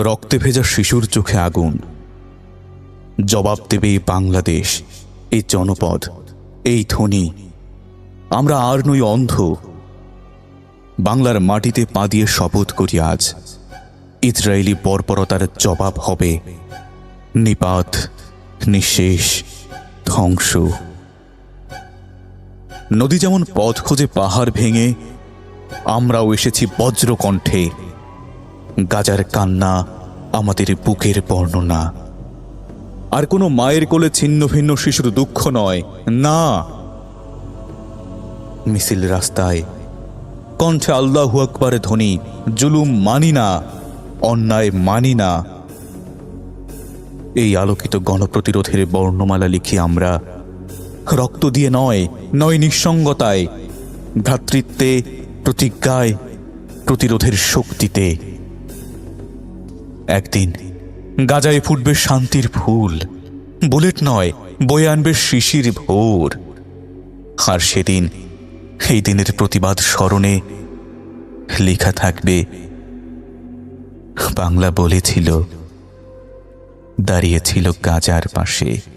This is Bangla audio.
রক্তে ভেজা শিশুর চোখে আগুন। জবাব দেবে এই বাংলাদেশ, এই জনপদ, এই ধ্বনি। আমরা আর নই অন্ধ। বাংলার মাটিতে পা দিয়ে শপথ করি আজ, ইসরায়েলি বর্বরতার জবাব হবে নিপাত, নিঃশেষ, ধ্বংস। নদী যেমন পথ খোঁজে পাহাড় ভেঙে, আমরাও এসেছি বজ্রকণ্ঠে। গাজার কান্না আমাদের বুকের বর্ণনা। আর কোনো মায়ের কোলে ছিন্ন ভিন্ন শিশুর দুঃখ নয়, না। মিছিল রাস্তায়, কণ্ঠে আল্লাহু আকবার ধ্বনি। জুলুম মানি না, অন্যায় মানি না। এই আলোকিত গণপ্রতিরোধের বর্ণমালা লিখি আমরা, রক্ত দিয়ে নয়, নয় নিঃসঙ্গতায়, ভ্রাতৃত্বে, প্রতিজ্ঞায়, প্রতিরোধের শক্তিতে। একদিন গাজায় ফুটবে শান্তির ফুল, বুলেট নয়, বয়ে আনবে শিশির ভোর। আর সেদিন, এই দিনের প্রতিবাদ স্মরণে লেখা থাকবে, বাংলা বলেছিল, দাঁড়িয়েছিল গাজার পাশে।